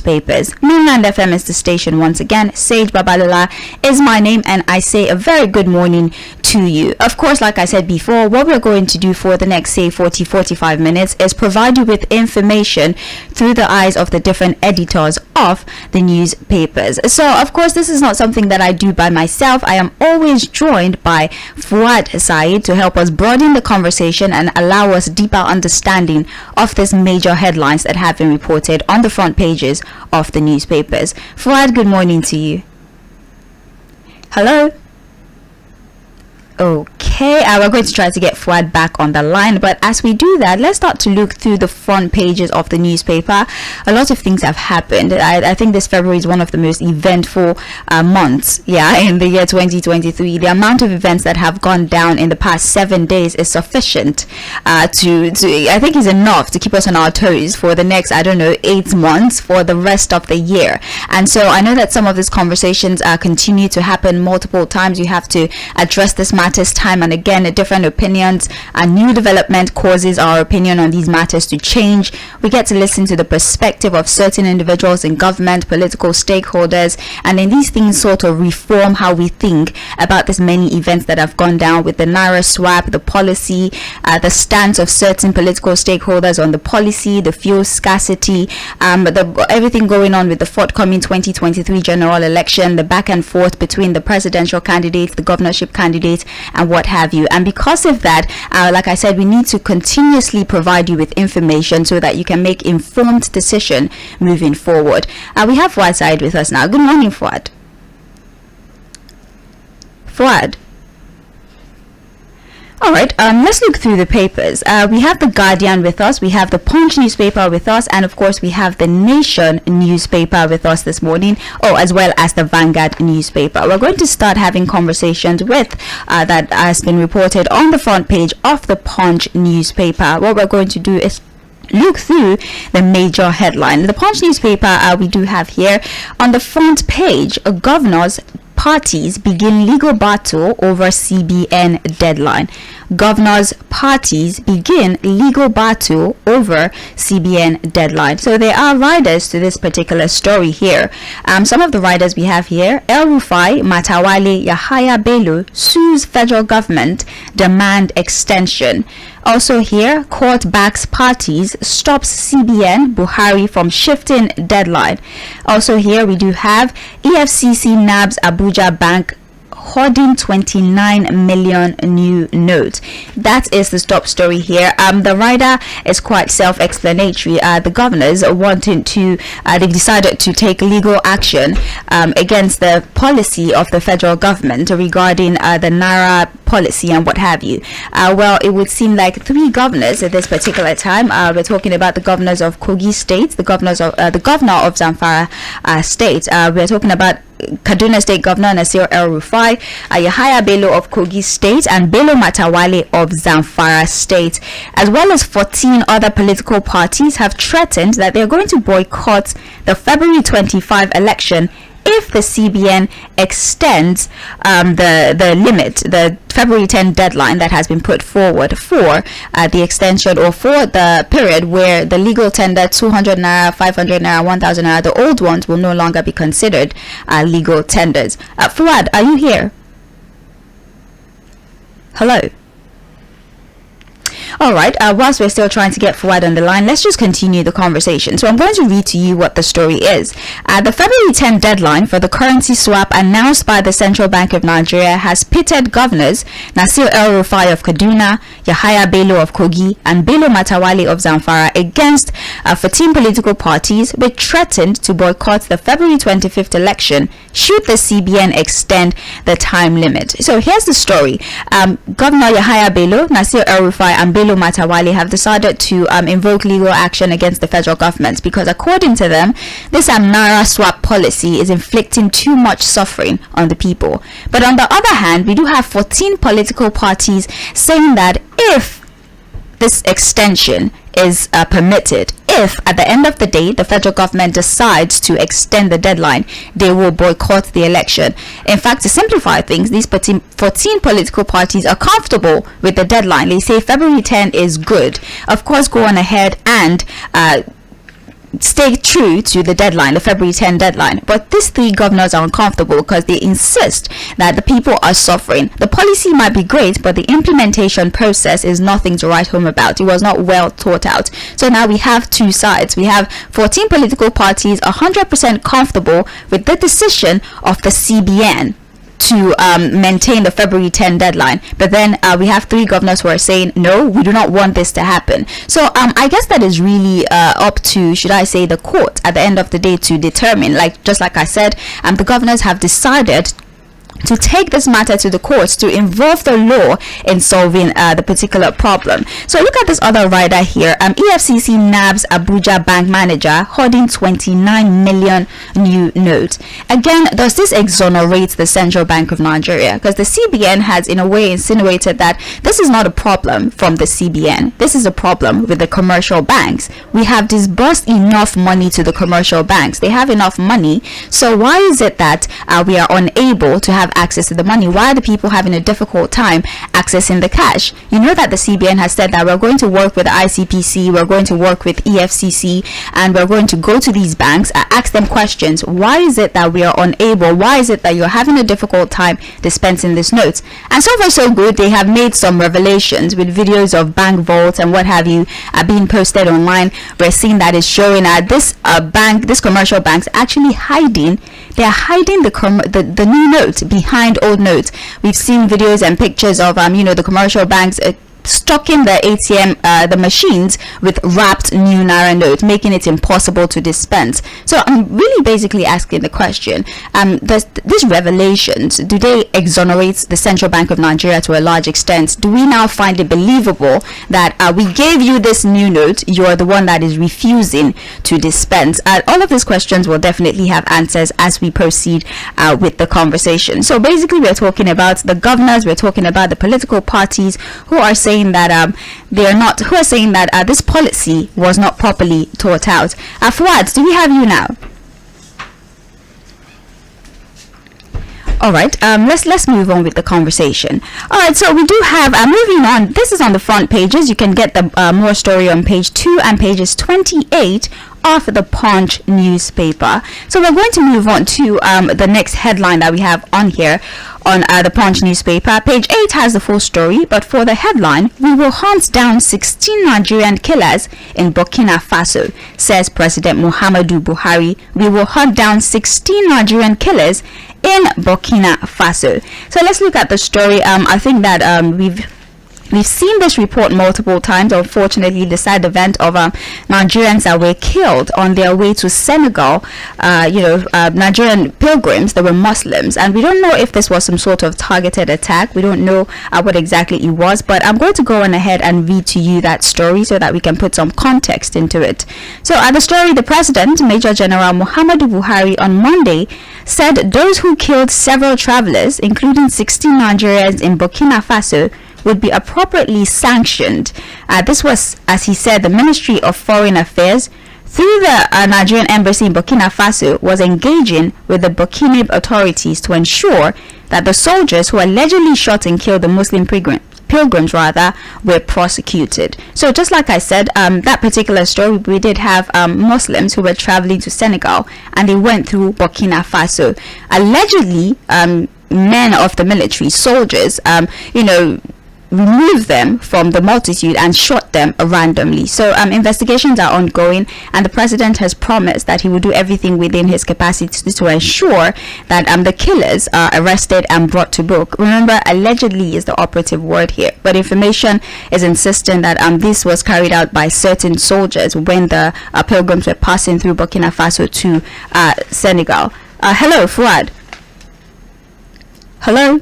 papers. Mainland FM is the station once again. Sage Babalola is my name, and I say a very good morning to you. Of course, like I said before, what we're going to do for the next, say, 40-45 minutes is provide you with information through the eyes of the different editors of the newspapers. So, of course, this is not something that I do by myself. I am always joined by Fuad Said to help us broaden the conversation and allow us deeper understanding of these major headlines that have been reported on the front pages of the newspapers. Fuad, good morning to you. Hello. Okay, we're going to try to get Fuad back on the line, but as we do that, let's start to look through the front pages of the newspaper. A lot of things have happened. I think this February is one of the most eventful months, in the year 2023. The amount of events that have gone down in the past 7 days is sufficient to I think is enough to keep us on our toes for the next, 8 months, for the rest of the year. And so I know that some of these conversations continue to happen multiple times. You have to address this matters time and again. Different opinions and new development causes our opinion on these matters to change. We get to listen to the perspective of certain individuals in government, political stakeholders, and then these things sort of reform how we think about this many events that have gone down with the Naira swap, the policy, the stance of certain political stakeholders on the policy, the fuel scarcity, everything going on with the forthcoming 2023 general election, the back and forth between the presidential candidates, the governorship candidates, and what have you. And because of that, like I said, we need to continuously provide you with information so that you can make informed decision moving forward. We have Fuad Said with us now. Good morning, Fuad. Fuad. Alright, let's look through the papers. We have the Guardian with us, we have the Punch newspaper with us, and of course we have the Nation newspaper with us this morning, as well as the Vanguard newspaper. We're going to start having conversations with that has been reported on the front page of the Punch newspaper. What we're going to do is look through the major headline. The Punch newspaper we do have here on the front page, governors parties begin legal battle over CBN deadline. Governors parties begin legal battle over CBN deadline. So there are riders to this particular story here. Some of the riders we have here: El Rufai, Matawale, Yahaya Bello sues federal government, demand extension. Also here, court backs parties, stops CBN, Buhari from shifting deadline. Also here we do have EFCC nabs Abuja Bank hoarding 29 million new notes. That is the top story here. The rider is quite self-explanatory. The governors wanting to they decided to take legal action against the policy of the federal government regarding the Naira policy and what have you. Well, it would seem like 3 governors at this particular time. We're talking about the governors of Kogi State, the governor of Zamfara State. We're talking about Kaduna State Governor Nasir El Rufai, Yahaya Bello of Kogi State, and Bello Matawale of Zamfara State, as well as 14 other political parties, have threatened that they're going to boycott the February 25 election if the CBN extends the limit, the February 10 deadline that has been put forward for the extension, or for the period where the legal tender 200 naira, 500 naira, 1000 naira, the old ones will no longer be considered legal tenders. Fuad, are you here? Hello. Alright, whilst we're still trying to get Fuad on the line, let's just continue the conversation. So I'm going to read to you what the story is. The February 10 deadline for the currency swap announced by the Central Bank of Nigeria has pitted governors Nasir El Rufai of Kaduna, Yahaya Bello of Kogi, and Bello Matawale of Zamfara against 14 political parties, which threatened to boycott the February 25th election should the CBN extend the time limit. So here's the story. Governor Yahaya Bello, Nasir El Rufai, and Bello Matawale have decided to invoke legal action against the federal government because, according to them, this Naira swap policy is inflicting too much suffering on the people. But on the other hand, we do have 14 political parties saying that if this extension is permitted, if at the end of the day the federal government decides to extend the deadline, they will boycott the election. In fact, to simplify things, these 14 political parties are comfortable with the deadline. They say February 10 is good. Of course, go on ahead and stay true to the deadline, the February 10 deadline. But these three governors are uncomfortable because they insist that the people are suffering. The policy might be great, but the implementation process is nothing to write home about. It was not well thought out. So now we have two sides. We have 14 political parties 100% comfortable with the decision of the CBN to maintain the February 10 deadline, but then we have three governors who are saying no, we do not want this to happen. So I guess that is really up to, should I say, the court at the end of the day to determine. Just like I said, the governors have decided to take this matter to the courts to involve the law in solving the particular problem. So look at this other rider here. EFCC nabs Abuja bank manager hoarding 29 million new notes. Again, does this exonerate the Central Bank of Nigeria? Because the CBN has in a way insinuated that this is not a problem from the CBN. This is a problem with the commercial banks. We have disbursed enough money to the commercial banks. They have enough money. So why is it that we are unable to have access to the money? Why are the people having a difficult time accessing the cash? You know that the CBN has said that we're going to work with the ICPC, we're going to work with EFCC, and we're going to go to these banks and ask them questions. Why is it that we are unable? Why is it that you're having a difficult time dispensing these notes? And so far so good. They have made some revelations with videos of bank vaults and what have you being posted online. We're seeing that is showing this commercial banks actually hiding. They are hiding the new notes behind old notes. We've seen videos and pictures of the commercial banks stocking the ATM, the machines with wrapped new naira notes, making it impossible to dispense. So I'm really basically asking the question: these revelations, do they exonerate the Central Bank of Nigeria to a large extent? Do we now find it believable that we gave you this new note, you're the one that is refusing to dispense? All of these questions will definitely have answers as we proceed with the conversation. So basically, we're talking about the governors, we're talking about the political parties who are saying that this policy was not properly thought out. Fuad, do we have you now? All right, let's move on with the conversation. All right, so we do have moving on. This is on the front pages. You can get the more story on page 2 and pages 28 of the Punch newspaper. So we're going to move on to the next headline that we have on here on the Punch newspaper. Page 8 has the full story, but for the headline, we will hunt down 16 Nigerian killers in Burkina Faso, says President Muhammadu Buhari. We will hunt down 16 Nigerian killers in Burkina Faso. So let's look at the story. I think that we've seen this report multiple times. Unfortunately, the sad event of Nigerians that were killed on their way to Senegal, Nigerian pilgrims that were Muslims. And we don't know if this was some sort of targeted attack. We don't know what exactly it was. But I'm going to go on ahead and read to you that story so that we can put some context into it. So the story, the President, Major General Muhammadu Buhari, on Monday said those who killed several travelers, including 16 Nigerians in Burkina Faso, would be appropriately sanctioned. This was, as he said, the Ministry of Foreign Affairs, through the Nigerian embassy in Burkina Faso, was engaging with the Burkina authorities to ensure that the soldiers who allegedly shot and killed the Muslim pilgrims were prosecuted. So just like I said, that particular story, we did have Muslims who were traveling to Senegal and they went through Burkina Faso. Allegedly, men of the military, soldiers, removed them from the multitude and shot them randomly. So investigations are ongoing, and the president has promised that he will do everything within his capacity to ensure that the killers are arrested and brought to book. Remember, allegedly is the operative word here, but information is insisting that this was carried out by certain soldiers when the pilgrims were passing through Burkina Faso to Senegal. Hello, Fuad. Hello.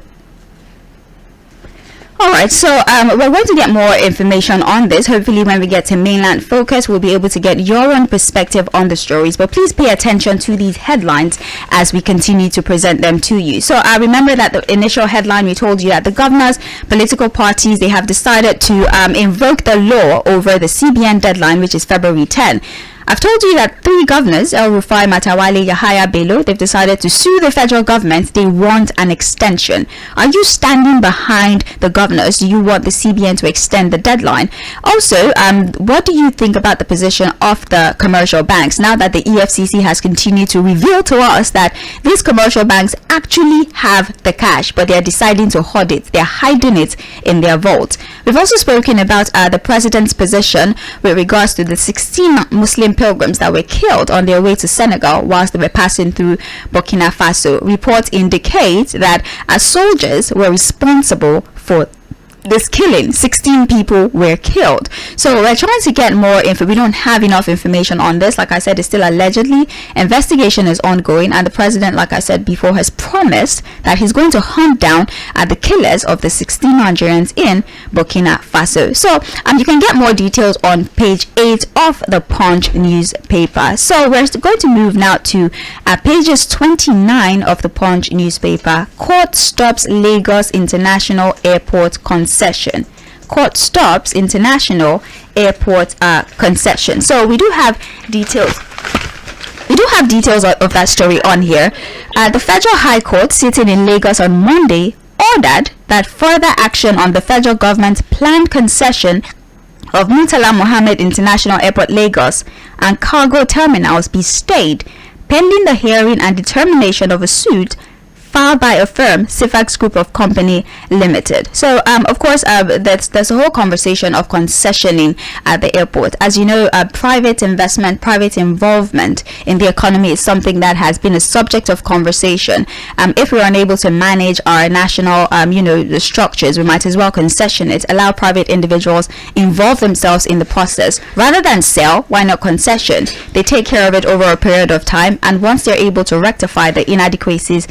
Alright, so we're going to get more information on this. Hopefully when we get to Mainland Focus, we'll be able to get your own perspective on the stories. But please pay attention to these headlines as we continue to present them to you. So I remember that the initial headline, we told you that the governors, political parties, they have decided to invoke the law over the CBN deadline, which is February 10. I've told you that 3 governors, El Rufai, Matawale, Yahaya Bello, they've decided to sue the federal government. They want an extension. Are you standing behind the governors? Do you want the CBN to extend the deadline? Also, what do you think about the position of the commercial banks now that the EFCC has continued to reveal to us that these commercial banks actually have the cash, but they're deciding to hoard it. They're hiding it in their vault. We've also spoken about the president's position with regards to the 16 Muslim pilgrims that were killed on their way to Senegal whilst they were passing through Burkina Faso. Reports indicate that soldiers were responsible for this killing. 16 people were killed. So we're trying to get more info. We don't have enough information on this. Like I said, it's still allegedly. Investigation is ongoing, and the president, like I said before, has promised that he's going to hunt down the killers of the 16 Nigerians in Burkina Faso. So you can get more details on page 8 of the Punch newspaper. So we're going to move now to pages 29 of the Punch newspaper. Court stops Lagos International Airport concession. Court stops International Airport concession. So we do have details. We do have details of that story on here. The Federal High Court sitting in Lagos on Monday ordered that further action on the federal government's planned concession of Murtala Mohammed International Airport Lagos and cargo terminals be stayed pending the hearing and determination of a suit filed by a firm, Sifax Group of Company Limited. So, of course, there's a whole conversation of concessioning at the airport. As you know, private investment, private involvement in the economy is something that has been a subject of conversation. If we're unable to manage our national, the structures, we might as well concession it, allow private individuals involve themselves in the process. Rather than sell, why not concession? They take care of it over a period of time, and once they're able to rectify the inadequacies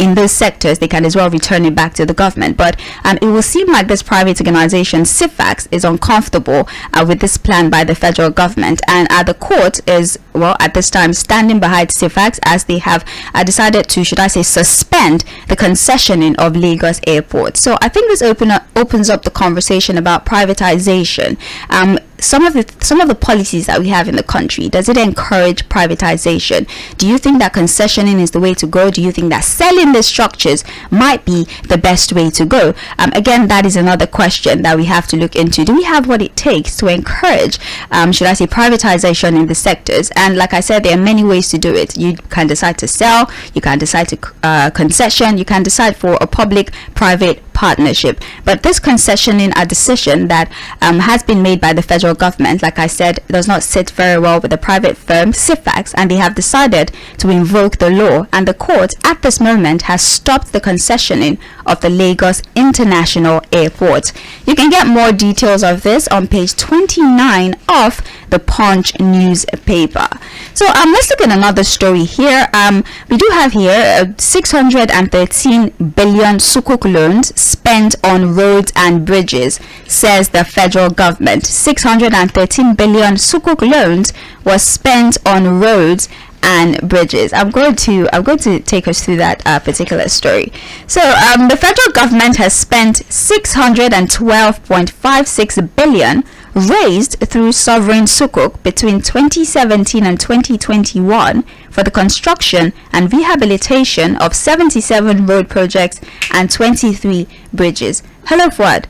in those sectors, they can as well return it back to the government. But it will seem like this private organization, CIFAX, is uncomfortable with this plan by the federal government, and the court is, well, at this time standing behind CIFAX as they have decided to, should I say, suspend the concessioning of Lagos Airport. So I think this opens up the conversation about privatization. Some of the policies that we have in the country, does it encourage privatization? Do you think that concessioning is the way to go? Do you think that selling the structures might be the best way to go? Again, that is another question that we have to look into. Do we have what it takes to encourage, should I say, privatization in the sectors? And like I said, there are many ways to do it. You can decide to sell, you can decide to concession, you can decide for a public-private partnership. But this concessioning a decision that has been made by the federal government, like I said, does not sit very well with the private firm CIFAX, and they have decided to invoke the law, and the court at this moment has stopped the concessioning of the Lagos International Airport. You can get more details of this on page 29 of the Punch newspaper. So let's look at another story here. We do have here 613 billion sukuk loans spent on roads and bridges, says the federal government. 613 billion sukuk loans was spent on roads and bridges. I'm going to take us through that particular story. So the federal government has spent 612.56 billion raised through sovereign sukuk between 2017 and 2021 for the construction and rehabilitation of 77 road projects and 23 bridges. Hello, Fuad.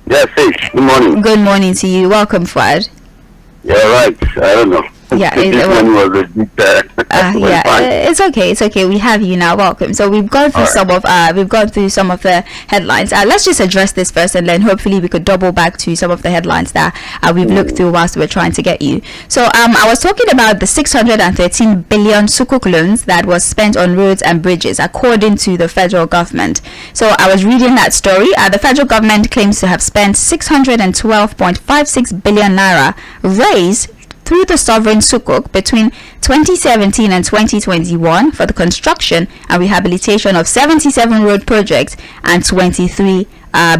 Yes, good morning. Good morning to you. Welcome, Fuad. Yeah, right. I don't know. Yeah, it's okay. It's okay. We have you now. Welcome. So we've gone through some of the headlines. Let's just address this first, and then hopefully we could double back to some of the headlines that we've looked through whilst we're trying to get you. So I was talking about the 613 billion sukuk loans that was spent on roads and bridges, according to the federal government. So I was reading that story. The federal government claims to have spent 612.56 billion naira raised through the sovereign sukuk between 2017 and 2021 for the construction and rehabilitation of 77 road projects and 23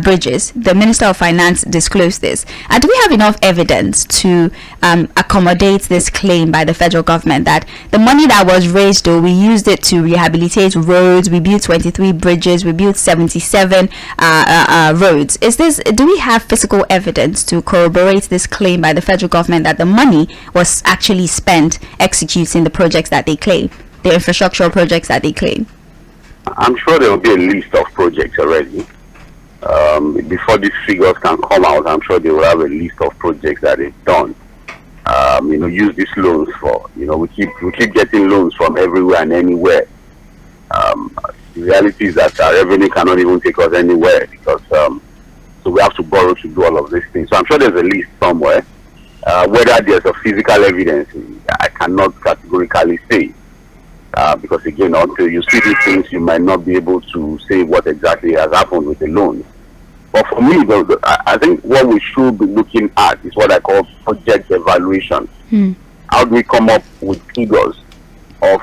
bridges. The Minister of Finance disclosed this. Do we have enough evidence to accommodate this claim by the federal government that the money that was raised, though, we used it to rehabilitate roads, we built 23 bridges, we built 77 roads? Do we have physical evidence to corroborate this claim by the federal government that the money was actually spent executing the projects that they claim, the infrastructural projects that they claim? I'm sure there will be a list of projects already. Before these figures can come out, I'm sure they will have a list of projects that they've done. Use these loans for. We keep getting loans from everywhere and anywhere. The reality is that our revenue cannot even take us anywhere because so we have to borrow to do all of these things. So I'm sure there's a list somewhere. Whether there's a physical evidence, I cannot categorically say. Because again, until you see these things, you might not be able to say what exactly has happened with the loan. But for me, I think what we should be looking at is what I call project evaluation. How do we come up with figures of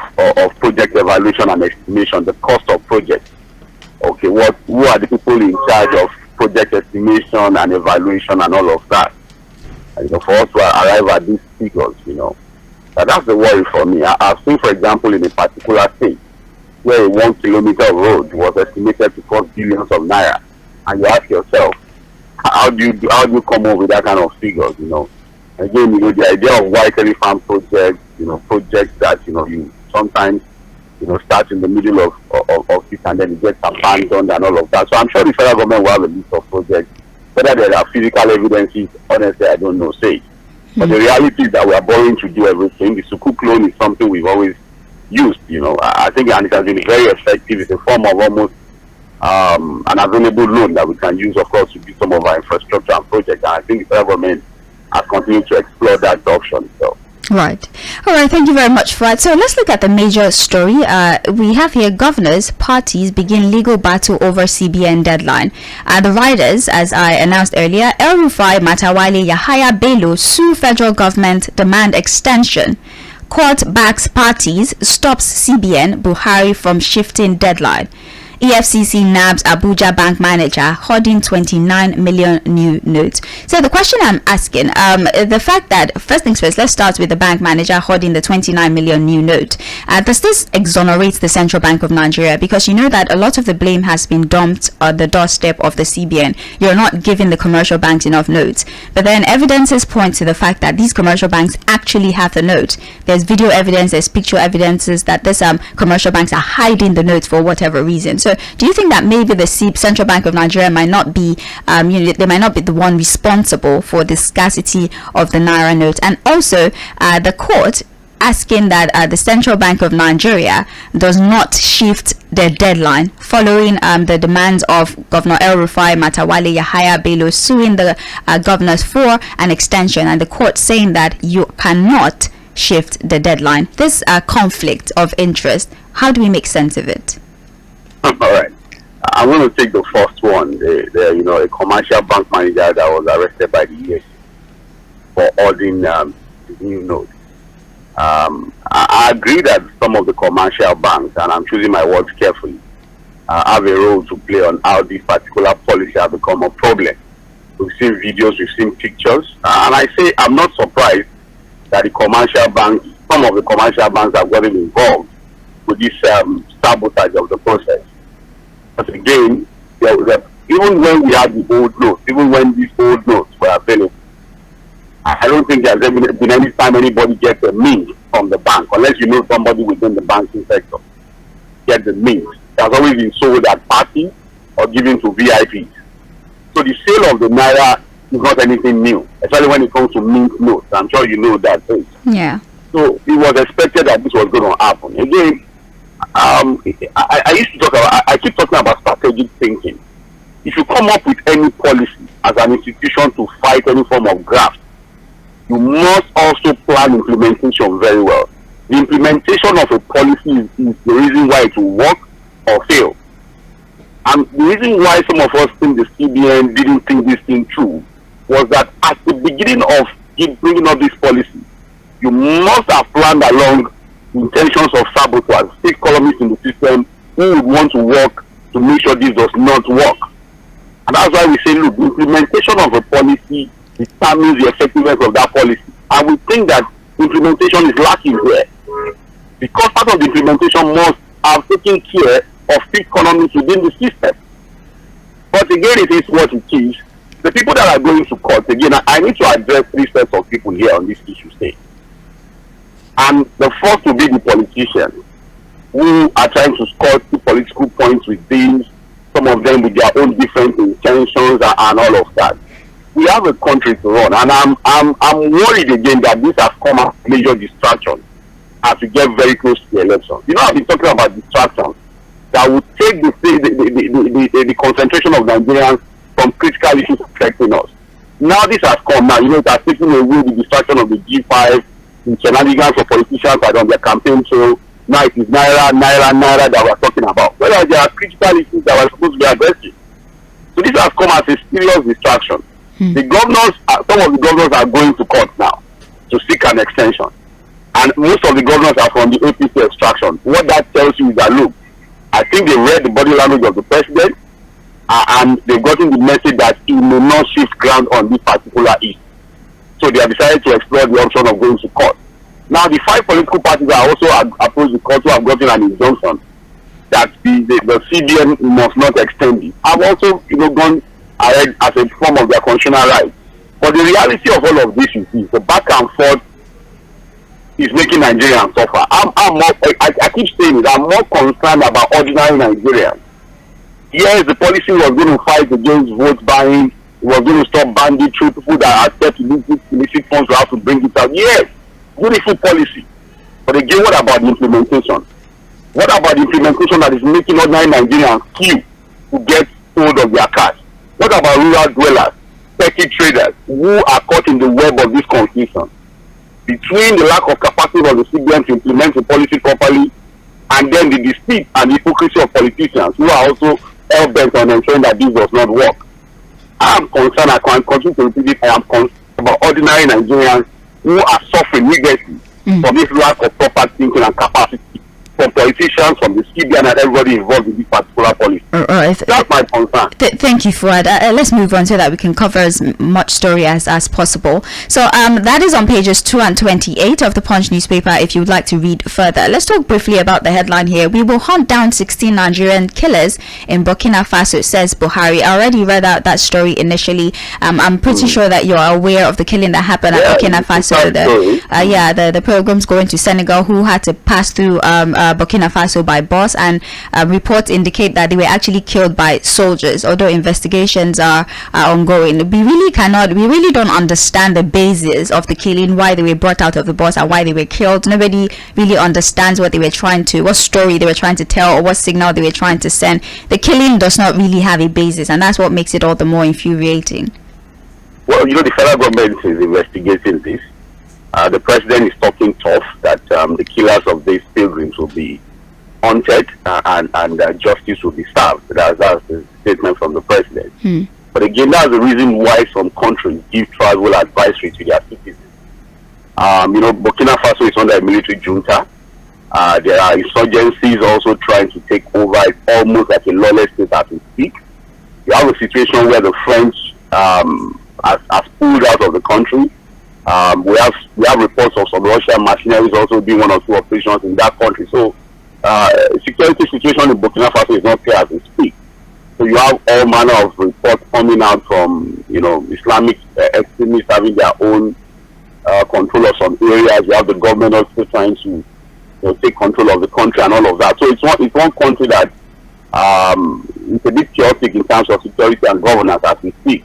project evaluation and estimation, the cost of projects? Okay, who are the people in charge of project estimation and evaluation and all of that? And, for us to arrive at these figures, that's the worry for me. I've seen, for example, in a particular state where a 1 kilometer of road was estimated to cost billions of naira, and you ask yourself, how do you come up with that kind of figures? Again, the idea of white elephant projects, projects that you sometimes start in the middle of it and then it gets abandoned and all of that. So I'm sure the federal government will have a list of projects. Whether there are physical evidences, honestly, I don't know. Say. But the reality is that we are borrowing to do everything. The Sukuk loan is something we've always used, I think, and it has been very effective. It's a form of almost an available loan that we can use, of course, to do some of our infrastructure and projects. And I think the federal government has continued to explore that option. So. Right. All right. Thank you very much for that. So let's look at the major story. We have here governors, parties begin legal battle over CBN deadline. The riders, as I announced earlier, El Rufai, Matawale, Yahaya Bello sue federal government, demand extension. Court backs parties, stops CBN, Buhari from shifting deadline. EFCC nabs Abuja bank manager hoarding 29 million new notes. So the question I'm asking, the fact that, first things first, let's start with the bank manager hoarding the 29 million new note. Does this exonerate the Central Bank of Nigeria? Because you know that a lot of the blame has been dumped on the doorstep of the CBN. You're not giving the commercial banks enough notes. But then evidences point to the fact that these commercial banks actually have the note. There's video evidence, there's picture evidences that these commercial banks are hiding the notes for whatever reason. So do you think that maybe the Central Bank of Nigeria might not be, they might not be the one responsible for the scarcity of the Naira note? And also, the court asking that the Central Bank of Nigeria does not shift their deadline following the demands of Governor El Rufai, Matawale, Yahaya Bello suing the governors for an extension, and the court saying that you cannot shift the deadline. This conflict of interest, how do we make sense of it? All right. I'm going to take the first one. A commercial bank manager that was arrested by the EFCC for ordering the new notes. I agree that some of the commercial banks, and I'm choosing my words carefully, have a role to play on how this particular policy has become a problem. We've seen videos, we've seen pictures, and I say I'm not surprised that some of the commercial banks have gotten involved with this sabotage of the process. But again, even when we had the old notes, even when these old notes were available, I don't think there's ever been any time anybody gets a mint from the bank, unless you know somebody within the banking sector get the mint. It has always been sold at parties or given to VIPs. So the sale of the Naira is not anything new, especially when it comes to mint notes. I'm sure you know that. Yeah. So it was expected that this was going to happen. Again, I keep talking about strategic thinking. If you come up with any policy as an institution to fight any form of graft, you must also plan implementation very well. The implementation of a policy is the reason why it will work or fail. And the reason why some of us think the CBN didn't think this thing through was that at the beginning of bringing up this policy, you must have planned along intentions of saboteurs, fake columnists in the system who would want to work to make sure this does not work. And that's why we say, look, the implementation of a policy determines the effectiveness of that policy. And we think that implementation is lacking here. Because part of the implementation must have taken care of fake columnists within the system. But again, it is what it is. The people that are going to court, again, I need to address three sets of people here on this issue state. And the first will be the politicians who are trying to score political points with things, some of them with their own different intentions and all of that. We have a country to run, and I'm worried again that this has come as a major distraction as we get very close to the election. You know, I've been talking about distractions that would take the concentration of Nigerians from critical issues affecting us. Now this has come now, you know, it has taken away the distraction of the G5, the shenanigans of politicians that are on their campaign trail. Now it is Naira that we're talking about. Whether there are critical issues that we're supposed to be addressing. So this has come as a serious distraction. The governors, some of the governors are going to court now to seek an extension. And most of the governors are from the APC extraction. What that tells you is that, look, I think they read the body language of the president and they've gotten the message that he may not shift ground on this particular issue. So they have decided to explore the option of going to court. Now, the 5 political parties are also approached the court who have gotten an injunction that the CBN must not extend it. I've also, gone ahead as a form of their constitutional right. But the reality of all of this is the back and forth is making Nigerians suffer. I keep saying it, I'm more concerned about ordinary Nigerians. Yes, the policy was going to fight against vote buying, it was going to stop banditry, people that accept illicit funds will have to bring it out. Yes, beautiful policy. But again, what about the implementation? What about the implementation that is making ordinary Nigerians queue to get hold of their cash? What about rural dwellers, petty traders who are caught in the web of this confusion? Between the lack of capacity of the CBN to implement the policy properly and then the deceit and the hypocrisy of politicians who are also hell-bent on ensuring that this does not work. I am concerned, I can continue to repeat it, I am concerned about ordinary Nigerians who are suffering needlessly from this lack of proper thinking and capacity from politicians, from the CBN and everybody involved in this particular policy. Right. That's my concern. Thank you, Fuad. Let's move on so that we can cover as much story as possible. So that is on pages 2 and 28 of the Punch newspaper if you would like to read further. Let's talk briefly about the headline here. We will hunt down 16 Nigerian killers in Burkina Faso, says Buhari. I already read out that story initially. I'm pretty sure that you're aware of the killing that happened at Burkina Faso. The pilgrims going to Senegal who had to pass through Burkina Faso by bus, and reports indicate that they were actually killed by soldiers, although investigations are ongoing. We really don't understand the basis of the killing, why they were brought out of the bus and why they were killed. Nobody really understands what story they were trying to tell or what signal they were trying to send. The killing does not really have a basis, and that's what makes it all the more infuriating. Well, the federal government is investigating this. The president is talking tough that the killers of these pilgrims will be hunted and justice will be served. That's the statement from the president. But again, that's the reason why some countries give travel advisory to their citizens. Burkina Faso is under a military junta. There are insurgencies also trying to take over. It's almost like a lawless state as we speak. You have a situation where the French has pulled out of the country. We have reports of some Russian mercenaries also doing 1 or 2 operations in that country. So security situation in Burkina Faso is not clear as we speak. So you have all manner of reports coming out from Islamic extremists having their own control of some areas. You have the government also trying to take control of the country and all of that. So it's one country that it's a bit chaotic in terms of security and governance as we speak.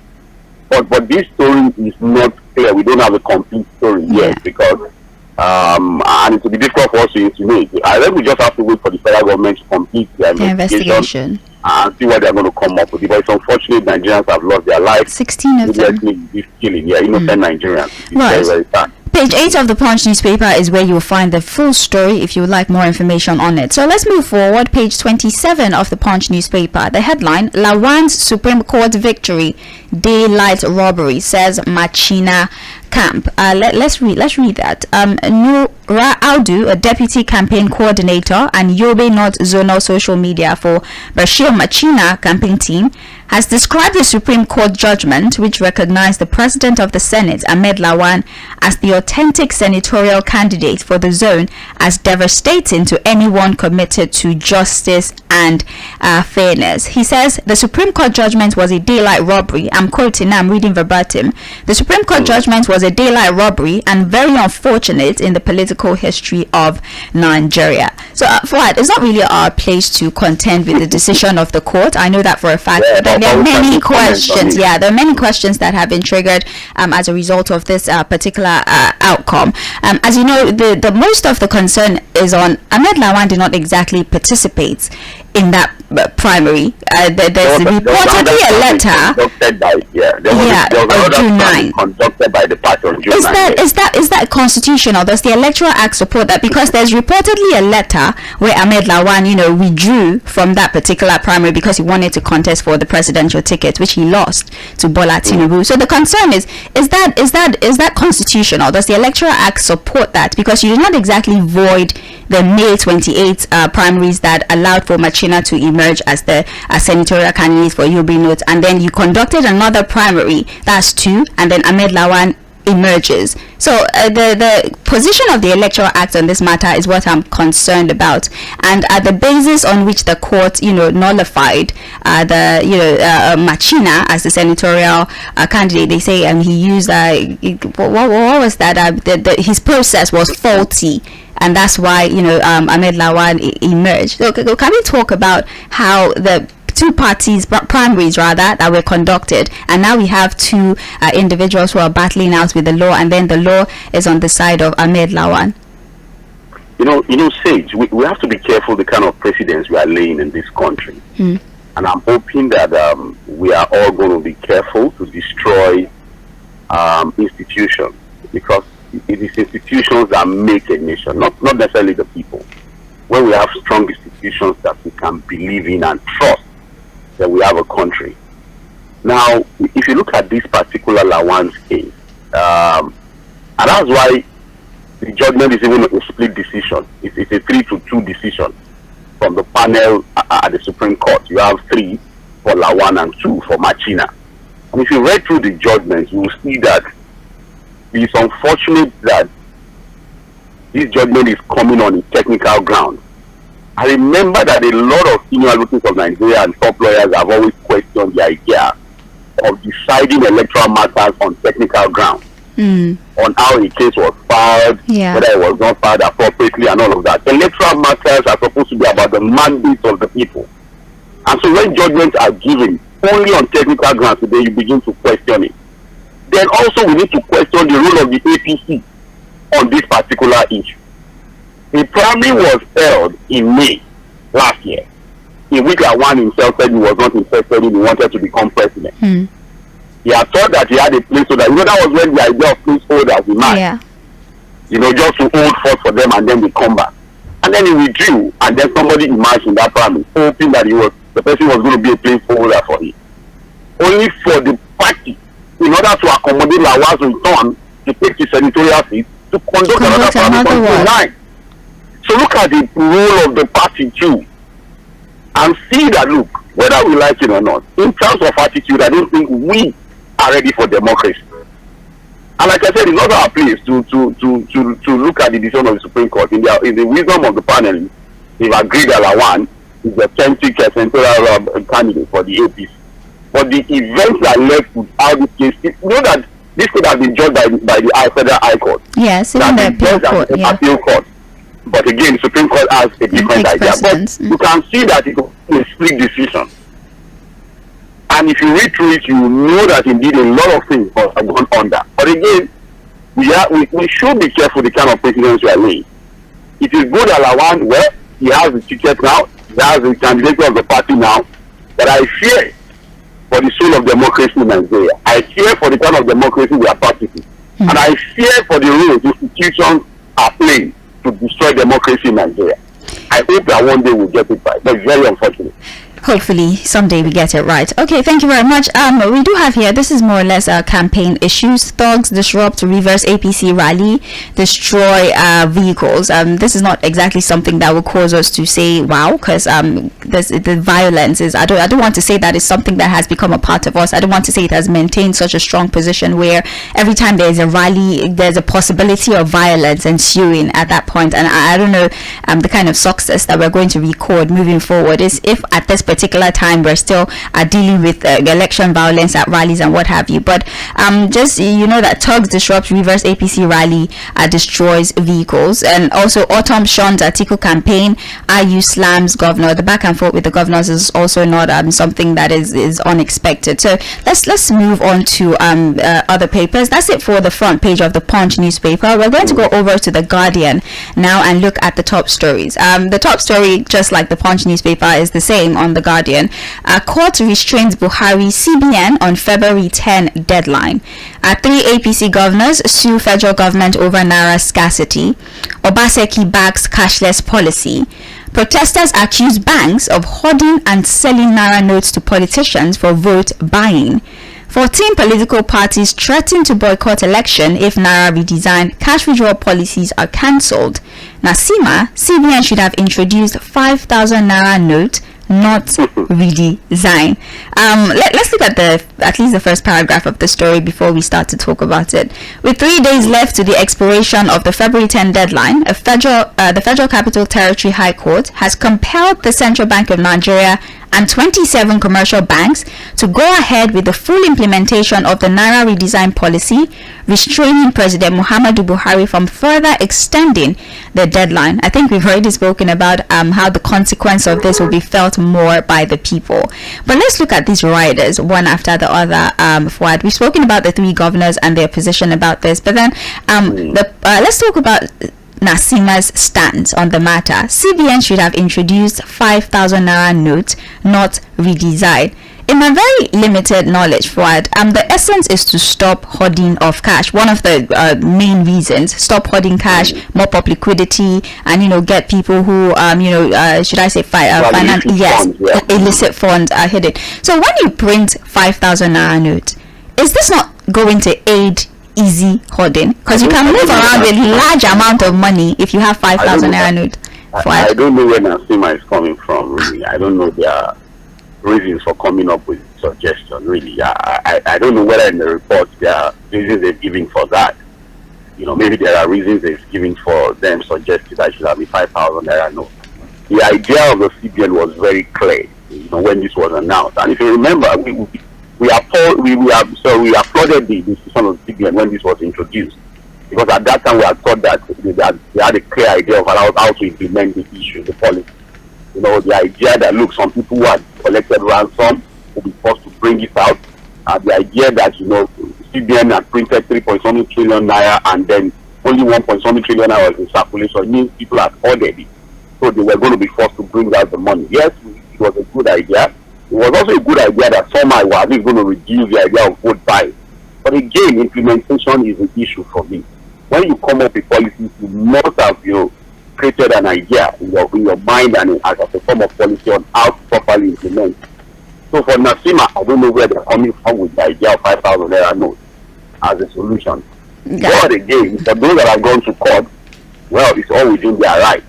But this story is not clear. We don't have a complete story yet because and it will be difficult for us to insinuate. I think we just have to wait for the federal government to complete their investigation and see what they're going to come up with. But it's unfortunate Nigerians have lost their lives. 16 of them. This killing, innocent Nigerians. It's right. very, very sad. Page 8 of the Punch newspaper is where you'll find the full story if you would like more information on it. So let's move forward. Page 27 of the Punch newspaper. The headline, Lawan's Supreme Court victory, daylight robbery, says Machina camp. Let's read that. Nura Audu, a deputy campaign coordinator and Yobe North zonal social media for Bashir Machina campaign team, has described the Supreme Court judgment, which recognized the President of the Senate, Ahmed Lawan, as the authentic senatorial candidate for the zone, as devastating to anyone committed to justice and fairness. He says the Supreme Court judgment was a daylight robbery. I'm quoting now, I'm reading verbatim. The Supreme Court judgment was a daylight robbery and very unfortunate in the political history of Nigeria. So, Fuad, it's not really our place to contend with the decision of the court. I know that for a fact. But there are many questions. Yeah, there are many questions that have been triggered as a result of this particular outcome. As you know, the most of the concern is on Ahmed Lawan did not exactly participate in that primary. There's reportedly a letter. June 9. Conducted by the party on June 9. Is that constitutional? Does the Electoral Act support that? Because there's reportedly a letter where Ahmed Lawan, withdrew from that particular primary because he wanted to contest for the presidential ticket, which he lost to Bola Tinubu. So the concern is that constitutional? Does the Electoral Act support that? Because you did not exactly void the May 28 primaries that allowed for Machina to emerge as the senatorial candidate for Yobe North, and then you conducted another primary, that's 2, and then Ahmed Lawan emerges. So the position of the Electoral Act on this matter is what I'm concerned about, and the basis on which the court nullified Machina as the senatorial candidate. They say he used what was that his process was faulty, and that's why Ahmed Lawan emerged. So can we talk about how the two primaries that were conducted, and now we have two individuals who are battling out with the law, and then the law is on the side of Ahmed Lawan? Sage, we have to be careful the kind of precedents we are laying in this country. And I'm hoping that we are all going to be careful to destroy institutions, because it is institutions that make a nation, not necessarily the people. When we have strong institutions that we can believe in and trust, that we have a country. Now, if you look at this particular Lawan's case, and that's why the judgment is even a split decision. It's a 3-2 decision from the panel at the Supreme Court. You have 3 for Lawan and 2 for Machina. And if you read through the judgment, you will see that it's unfortunate that this judgment is coming on a technical ground. I remember that a lot of senior advocates of Nigeria and top lawyers have always questioned the idea of deciding electoral matters on technical grounds, on how a case was filed, whether it was not filed appropriately, and all of that. Electoral matters are supposed to be about the mandate of the people. And so when judgments are given only on technical grounds today, you begin to question it. Then also we need to question the role of the APC on this particular issue. The primary was held in May last year, in which Lawan himself said he was not interested in, he wanted to become president. He had thought that he had a placeholder. That was when the idea of placeholders emerged. Just to hold forth for them and then they come back. And then he withdrew, and then somebody emerged in that primary, hoping that the person was going to be a placeholder for him. Only for the party, in order to accommodate Lawan's return to take the senatorial seat, to conduct another primary on. So look at the role of the party too, and see that, look, whether we like it or not, in terms of attitude, I don't think we are ready for democracy. And like I said, it's not our place to look at the decision of the Supreme Court. In the wisdom of the panel, they've agreed that Lawan is the authentic senatorial candidate for the APC. But the events that led to how this case, that this could have been judged by the Federal High Court. Yes, in the appeal court. But again, the Supreme Court has a different idea. But you can see that it was a split decision. And if you read through it, you will know that indeed a lot of things have gone under. But again, we should be careful the kind of precedents we are laying. It is good that Lawan, he has the ticket now, he has the candidate of the party now, but I fear for the soul of democracy in Nigeria. I fear for the kind of democracy we are practicing. And I fear for the role institutions are playing to destroy democracy in Nigeria. I hope that one day we'll get it right, but it's very unfortunate. Hopefully someday we get it right. Okay, thank you very much. We do have here, this is more or less campaign issues. Thugs disrupt reverse APC rally, destroy vehicles. This is not exactly something that will cause us to say wow, because the violence is, I don't want to say that it's something that has become a part of us. I don't want to say it has maintained such a strong position where every time there is a rally there's a possibility of violence ensuing at that point. And I don't know the kind of success that we're going to record moving forward is if at this particular time we're still dealing with election violence at rallies and what have you. But just that thugs disrupt reverse APC rally, destroys vehicles. And also autumn shuns Atiku campaign, IU slams governor. The back and forth with the governors is also not something that is unexpected. So let's move on to other papers. That's it for the front page of the Punch newspaper. We're going to go over to the Guardian now and look at the top stories. The top story, just like the Punch newspaper, is the same on the Guardian. Court restrains Buhari CBN on February 10 deadline. 3 APC governors sue federal government over naira scarcity. Obaseki backs cashless policy. Protesters accuse banks of hoarding and selling naira notes to politicians for vote buying. 14 political parties threaten to boycott election if naira redesign cash withdrawal policies are cancelled. Nasima, CBN should have introduced 5,000 naira note, not redesign. Let's look at at least the first paragraph of the story before we start to talk about it. With 3 days left to the expiration of the February 10 deadline, the Federal Capital Territory High Court has compelled the Central Bank of Nigeria and 27 commercial banks to go ahead with the full implementation of the Naira redesign policy, restraining President Muhammadu Buhari from further extending the deadline. I think we've already spoken about how the consequence of this will be felt more by the people. But let's look at these riders one after the other. Fuad, we've spoken about the 3 governors and their position about this, but then let's talk about Nasima's stance on the matter. CBN should have introduced 5,000 naira note, not redesign. In my very limited knowledge, Fuad, the essence is to stop hoarding of cash. One of the main reasons, stop hoarding cash, mop up liquidity, and get people who should I say finance? Yes, illicit funds are hidden. So when you print 5,000 naira note, is this not going to aid easy hoarding? Because you can move around a large amount of money if you have 5,000 naira note. I don't know where Nasima is coming from, really. I don't know their reasons for coming up with suggestion, really. I don't know whether in the report there are reasons they're giving for that. Maybe there are reasons they're giving for them suggesting that should have a 5,000 naira note. The idea of the CBN was very clear, when this was announced. And if you remember, we applauded the decision of the CBN when this was introduced, because at that time we had thought that they had a clear idea of how to implement the issue, the policy. The idea that some people who had collected ransom will be forced to bring it out. The idea that CBN had printed 3.something trillion naira and then only 1.something trillion naira was in circulation means people had ordered it, so they were going to be forced to bring out the money. Yes, it was a good idea. It was also a good idea that somehow we are at least going to reduce the idea of vote buying. But again, implementation is an issue for me. When you come up with policies, you must have created an idea in your mind and as a form of policy on how to properly implement. So for Nasima, I don't know where they're coming from with the idea of 5,000 naira note as a solution. But again, for those that have gone to court, well, it's all within their right.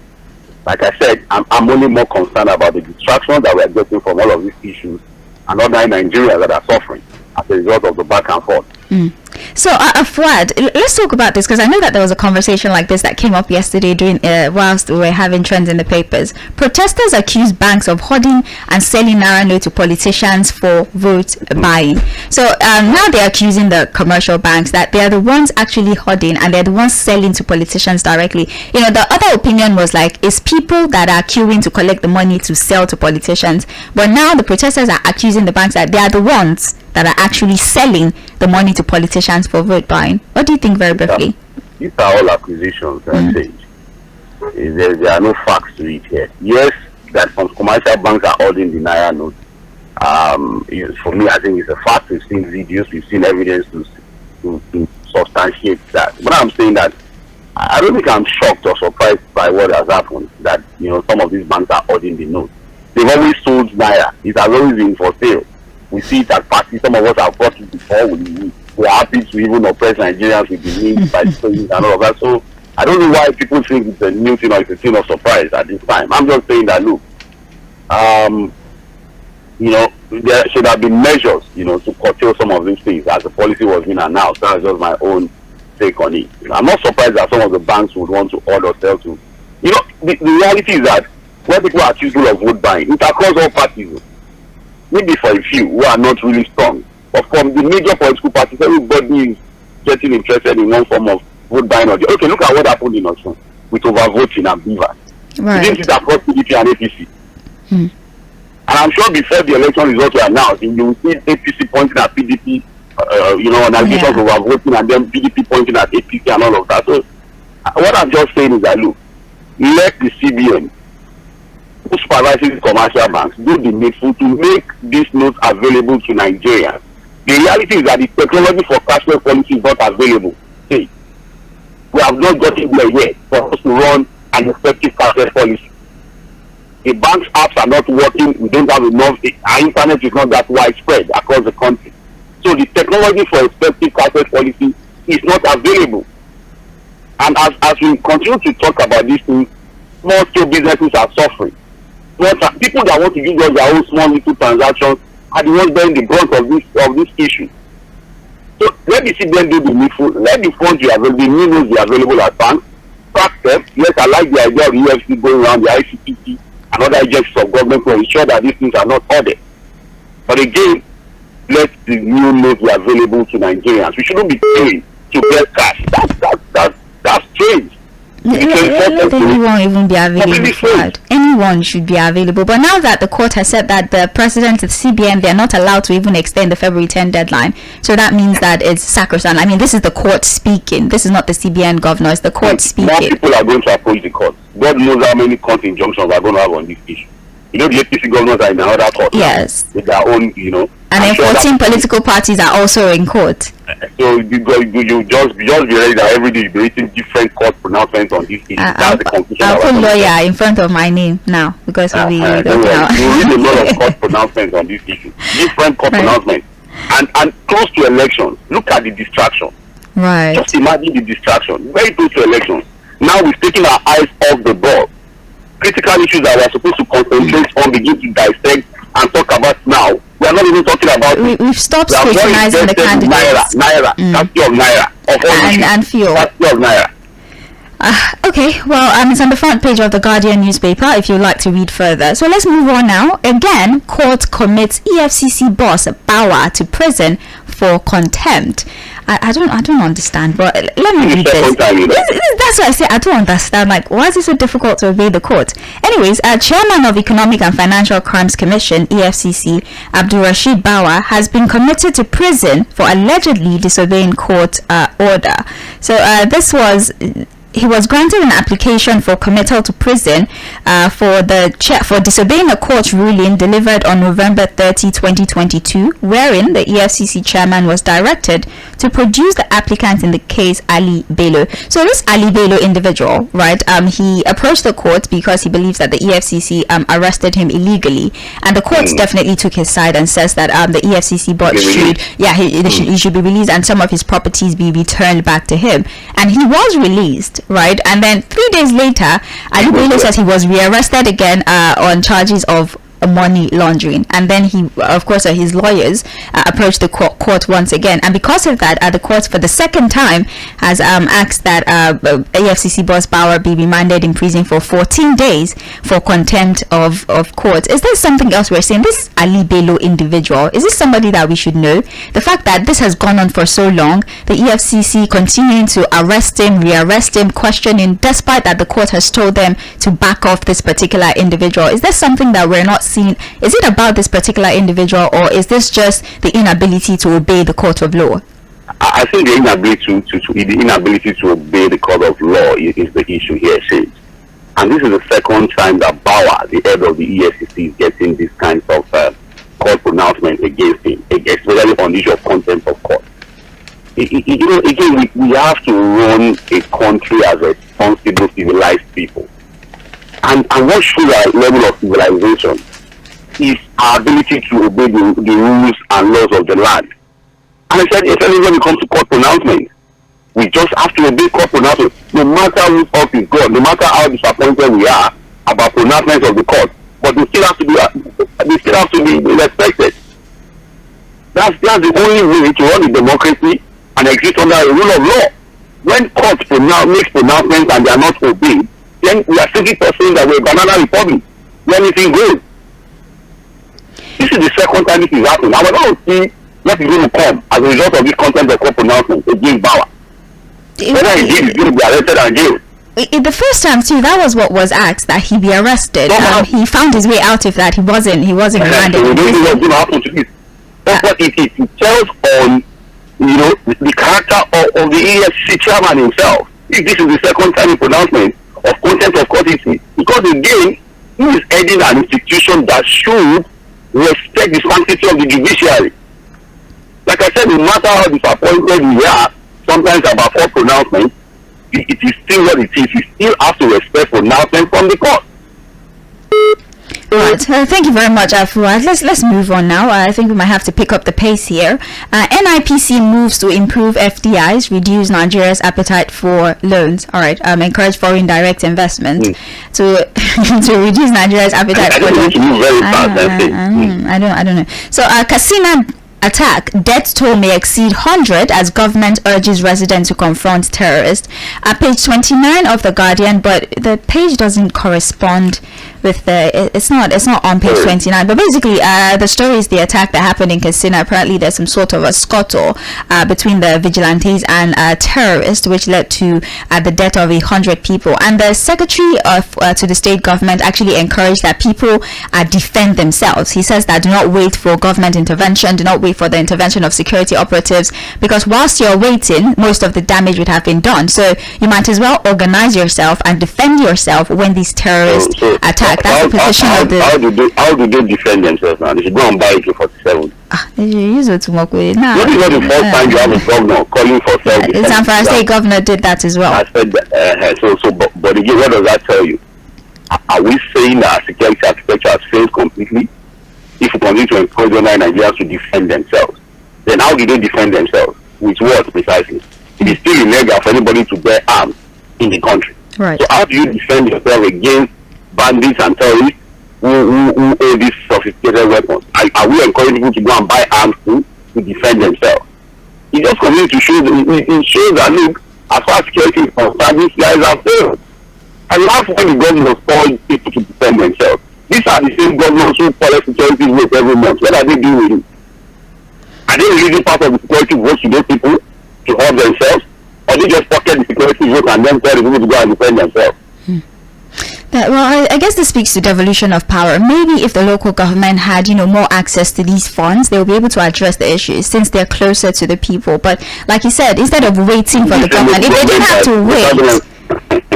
Like I said, I'm only more concerned about the distraction that we are getting from all of these issues and other Nigerians that are suffering as a result of the back and forth. So, Fuad, let's talk about this, because I know that there was a conversation like this that came up yesterday whilst we were having trends in the papers. Protesters accuse banks of hoarding and selling naira note to politicians for vote buying. So now they're accusing the commercial banks that they are the ones actually hoarding and they're the ones selling to politicians directly. The other opinion was like, it's people that are queuing to collect the money to sell to politicians. But now the protesters are accusing the banks that they are the ones that are actually selling the money to politicians for vote buying. What do you think, very briefly? These are all acquisitions, there are no facts to it here. Yes, that some commercial banks are holding the naira note. For me, I think it's a fact. We've seen videos, we've seen evidence to substantiate that. But I'm saying that I don't think I'm shocked or surprised by what has happened. That some of these banks are holding the notes. They've always sold naira. It has always been for sale. We see it at parties. Some of us have bought it before. We are happy to even oppress Nigerians with the means by selling and all of that. So I don't know why people think it's a new thing or it's a thing of surprise at this time. I'm just saying that look, there should have been measures, to curtail some of these things as the policy was being announced. That's just my own take on it. I'm not surprised that some of the banks would want to order or sell to. The reality is that when people are accused of vote buying, it's across all parties. Maybe for a few who are not really strong. But from the major political parties, everybody is getting interested in one form of vote buying. Okay, look at what happened in Osun with overvoting and Beaver. Right. You didn't see that across PDP and APC. And I'm sure before the election results were announced, you will see APC pointing at PDP, on allegations of overvoting, and then PDP pointing at APC and all of that. So what I'm just saying is that, look, let the CBN, who supervises commercial banks, do the needful to make these notes available to Nigerians. The reality is that the technology for cashless policy is not available. Hey, we have not gotten there yet for us to run an effective cashless policy. The bank's apps are not working. We don't have enough. Our internet is not that widespread across the country. So the technology for effective cashless policy is not available. And as we continue to talk about these things, small scale businesses are suffering. People that want to use their own small little transactions are the ones bearing the brunt of this issue. So let the CBN do the needful. Let the funds be available, the new notes be available at banks. Track them. Yes, I like the idea of the UFC going around the ICPC and other agencies of government to ensure that these things are not ordered. But again, let the new notes be available to Nigerians. We shouldn't be paying to get cash. That's strange. Anyone won't even be available for it. Anyone should be available. But now that the court has said that the president of the CBN, they're not allowed to even extend the February 10 deadline. So that means that it's sacrosanct. I mean, this is the court speaking. This is not the CBN governor. It's the court speaking. More people are going to approach the court. God knows how many court injunctions are going to have on this issue. The APC governors are in another court. Yes. With their own, And then 14 political parties are also in court. So you just be ready that every day you'll be reading different court pronouncements on this issue. That's the conclusion. I'll put lawyer in front of my name now because we'll be you read a lot of court pronouncements on this issue. Different court pronouncements. And close to elections, look at the distraction. Right. Just imagine the distraction. Very close to elections. Now we've taken our eyes off the ball. Critical issues that we're supposed to concentrate on, begin to dissect and talk about now. We are not even talking about. We've stopped scrutinizing the candidates. Naira, of Naira, of all and fuel. Of Naira. Okay, well, it's on the front page of the Guardian newspaper if you'd like to read further. So let's move on now. Again, court commits EFCC boss Bauer to prison for contempt. I don't understand, but let me read this. That's why I say I don't understand. Like, why is it so difficult to obey the court? Anyways, Chairman of Economic and Financial Crimes Commission (EFCC), Abdulrasheed Bauer, has been committed to prison for allegedly disobeying court order. So he was granted an application for committal to prison for disobeying a court ruling delivered on November 30, 2022, wherein the EFCC chairman was directed to produce the applicant in the case Ali Bello. So this Ali Bello individual, right? He approached the court because he believes that the EFCC arrested him illegally, and the court definitely took his side and says that the EFCC boss he should be released and some of his properties be returned back to him, and he was released. Right, and then 3 days later, Ali Bello says he was rearrested again on charges of money laundering, and then he, of course, his lawyers approached the court once again, and because of that, the court for the second time has asked that AFCC boss Bauer be remanded in prison for 14 days for contempt of court. Is there something else we're saying? This Ali Bello individual, is this somebody that we should know? The fact that this has gone on for so long, the EFCC continuing to arrest him, rearrest him, question him, despite that the court has told them to back off this particular individual. Is there something that we're not seeing? Is it about this particular individual, or is this just the inability to obey the court of law? I think the inability to obey the court of law is the issue here, Shades. And this is the second time that Bauer, the head of the EFCC, is getting this kind of court pronouncement against him, especially on the issue of contempt of court. He again, we have to run a country as a responsible, civilized people. And what shows our level of civilization is our ability to obey the rules and laws of the land. And I said, especially when it comes to court pronouncement, we just have to obey court pronouncement, no matter whose fault is God, no matter how disappointed we are about pronouncements of the court, but they still have to be respected. That's the only way to run a democracy and exist under a rule of law. When courts makes pronouncements and they are not obeyed, then we are simply saying that we're a banana republic, where anything goes. This is the second time this is happening. I want to see what is going to come as a result of this content of court pronouncement against Bauer. Whether he did, he's going to be arrested and jailed. The first time too, that was what was asked, that he be arrested. He found his way out of that. He wasn't remanded. So we don't know what's going to happen to this. That's what it tells on, the character of the EFCC chairman himself. If this is the second time pronouncement of contempt of courtesy, because again, he is heading an institution that should respect the sanctity of the judiciary. Like I said, no matter how disappointed we are sometimes about court pronouncements, it is still what it is. You still have to respect pronouncements from the court. Right. Thank you very much, Fuad. Let's move on now. I think we might have to pick up the pace here. NIPC moves to improve FDIs, reduce Nigeria's appetite for loans. All right. Encourage foreign direct investment to reduce Nigeria's appetite for loans. I don't know. So, Casino attack, death toll may exceed 100 as government urges residents to confront terrorists. Page 29 of The Guardian, but the page doesn't correspond with it's not on page 29, but basically the story is the attack that happened in Katsina. Apparently there's some sort of a scuttle between the vigilantes and terrorists, which led to the death of 100 people. And the secretary of to the state government actually encouraged that people defend themselves. He says that do not wait for government intervention, do not wait for the intervention of security operatives, because whilst you're waiting, most of the damage would have been done. So you might as well organize yourself and defend yourself when these terrorists attack. That's the position of the... How do they defend themselves now? They should go and buy AK-47. They should use it to work with it now. This is not the first time you have a governor calling for self-defense. The San Francisco governor did that as well. I said that, but again, what does that tell you? Are we saying that security architecture has failed completely? If we continue to encourage Nigerians to defend themselves, then how do they defend themselves? With what precisely? It is still illegal for anybody to bear arms in the country. Right. So how do you defend yourself against bandits and terrorists who own these sophisticated weapons? Are we encouraging people to go and buy arms to defend themselves? It just continues to show that, look, as far as security is concerned, these guys have failed. And that's why the government calls people to defend themselves. These are the same governors who collect security votes every month. What are they doing with it? Are they releasing part of the security votes to those people to help themselves? Or they just pocket the security votes and then tell the people to go and defend themselves? Well, I guess this speaks to devolution of power. Maybe if the local government had, more access to these funds, they will be able to address the issues since they're closer to the people. But like you said, instead of waiting for the government, if they didn't have to wait,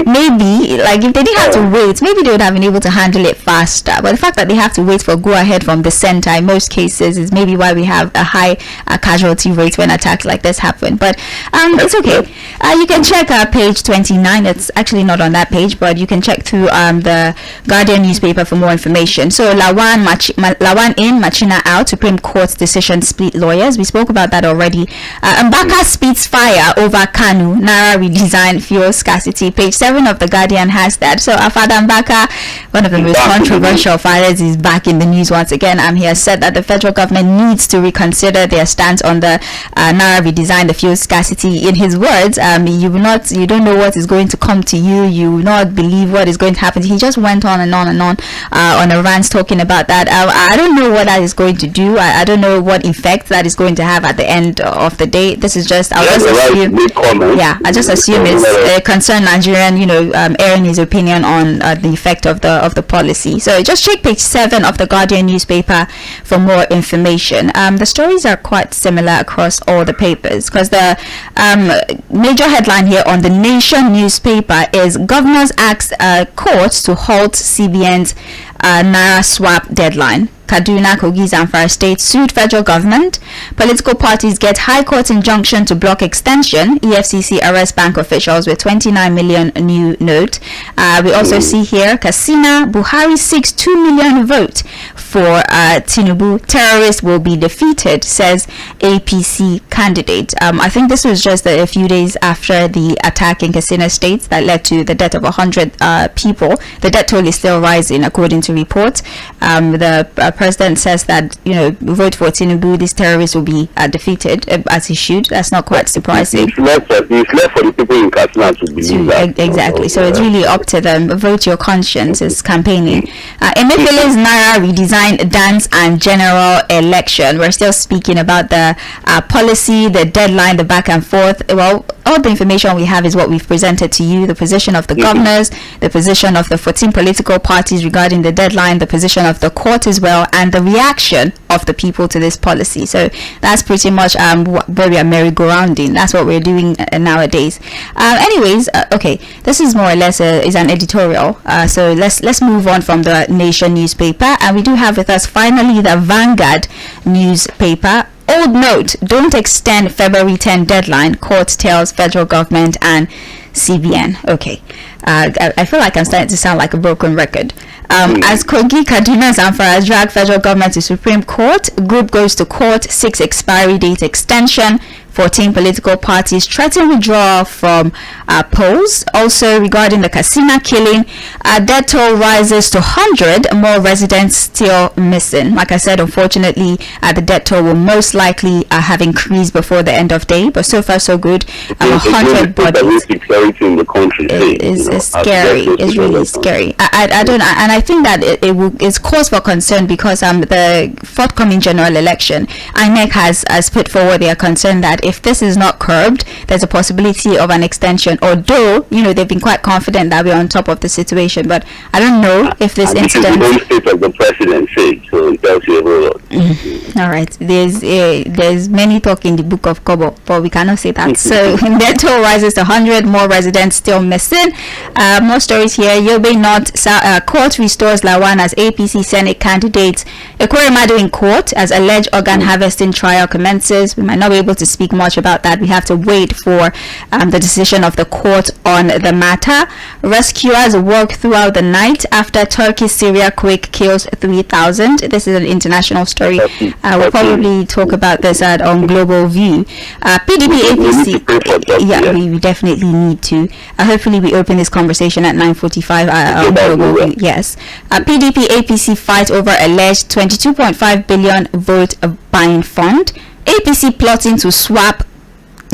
maybe, if they didn't have to wait, maybe they would have been able to handle it faster. But the fact that they have to wait for go-ahead from the center in most cases is maybe why we have a high casualty rate when attacks like this happen. But it's okay. You can check page 29. It's actually not on that page, but you can check through the Guardian newspaper for more information. So Lawan in, Machina out, Supreme Court's decision split lawyers. We spoke about that already. Mbaka spits fire over Kanu, Naira redesign, fuel scarcity. Page 7 of The Guardian has that. So Afada Mbaka, one of the most controversial fathers, is back in the news once again. He has said that the federal government needs to reconsider their stance on the Naira redesign, the fuel scarcity. In his words, you don't know what is going to come to you. You will not believe what is going to happen. He just went on and on and on a rant talking about that. I don't know what that is going to do. I don't know what effect that is going to have at the end of the day. This is just, I just assume it's a concern Nigerian, airing his opinion on the effect of the policy. So just check page 7 of the Guardian newspaper for more information. The stories are quite similar across all the papers, because the major headline here on the Nation newspaper is governors ask courts to halt CBN's Naira swap deadline. Kaduna, Kogi, Zamfara states sued federal government. Political parties get High Court injunction to block extension. EFCC arrests bank officials with 29 million new note. We also see here Katsina, Buhari seeks 2 million vote for Tinubu. Terrorists will be defeated, says APC candidate. I think this was just a few days after the attack in Katsina State that led to the death of 100 people. The death toll is still rising, according to reports. The president says that, vote for Tinubu, these terrorists will be defeated, as he should. That's not quite surprising. It's left for the people in Katsina to believe that. Exactly. So it's really up to them. Vote your conscience is campaigning. Emefiele's Naira redesign, dance and general election. We're still speaking about the policy, the deadline, the back and forth. Well, all the information we have is what we've presented to you. The position of the governors, the position of the 14 political parties regarding the deadline, the position of the court as well, and the reaction of the people to this policy. So that's pretty much where we are merry-go-rounding. That's what we're doing nowadays. Anyways, okay, this is more or less is an editorial. So let's move on from the Nation newspaper, and we do have with us finally the Vanguard newspaper. Old note, don't extend February 10 deadline, court tells federal government and CBN. Okay, I feel like I'm starting to sound like a broken record. As Kogi, Kaduna, Zamfara drag federal government to Supreme Court, group goes to court, 6 expiry date extension. 14 political parties threaten withdrawal from polls. Also regarding the Katsina killing, death toll rises to 100, more residents still missing. Like I said, unfortunately, the death toll will most likely have increased before the end of day, but so far so good. 100 bodies. In the country it's scary. It's really scary. I don't, and I think that it's cause for concern because the forthcoming general election, INEC has put forward their concern that if this is not curbed, there's a possibility of an extension. Although, they've been quite confident that we're on top of the situation, but I don't know if this incident. This is the state of the president said, so it tells you a whole lot. All right, there's many talk in the book of Kobo, but we cannot say that. So death toll rises to 100, more residents still missing. More stories here. Yobe North court restores Lawan as APC Senate candidate. Ekweremadu in court as alleged organ harvesting trial commences. We might not be able to speak much about that. We have to wait for the decision of the court on the matter. Rescuers work throughout the night after Turkey-Syria quake kills 3,000. This is an international story. We'll probably talk about this on Global View. PDP APC. Yeah, we definitely need to. Hopefully we open this conversation at 9:45 on Global View. Yes. PDP APC fight over alleged 22.5 billion vote buying fund. APC plotting to swap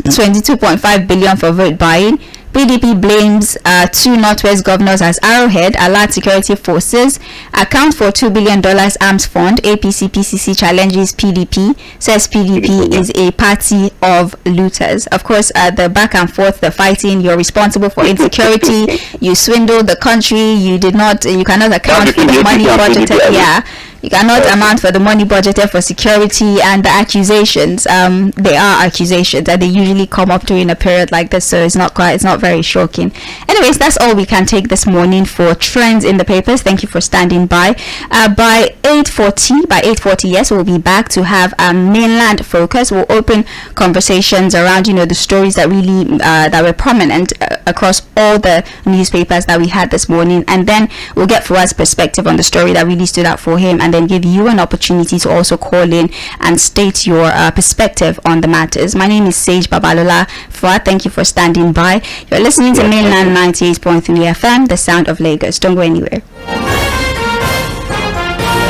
22.5 billion for vote buying. PDP blames 2 Northwest governors as arrowhead. Alert security forces account for $2 billion arms fund. APC PCC challenges PDP, says PDP is a party of looters. Of course, the back and forth, the fighting. You're responsible for insecurity. You swindled the country. You cannot account for the money budgeted. Yeah. You cannot amount for the money budgeted for security, and the accusations, they are accusations, and they usually come up during a period like this, so it's not very shocking. Anyways, that's all we can take this morning for trends in the papers. Thank you for standing by. By 8:40, yes, we'll be back to have a mainland focus. We'll open conversations around, the stories that really that were prominent across all the newspapers that we had this morning, and then we'll get Fuad's perspective on the story that really stood out for him, and then give you an opportunity to also call in and state your perspective on the matters. My name is Sage Babalola. Fuad, thank you for standing by. You're listening to Mainland 98.3 FM, the sound of Lagos. Don't go anywhere.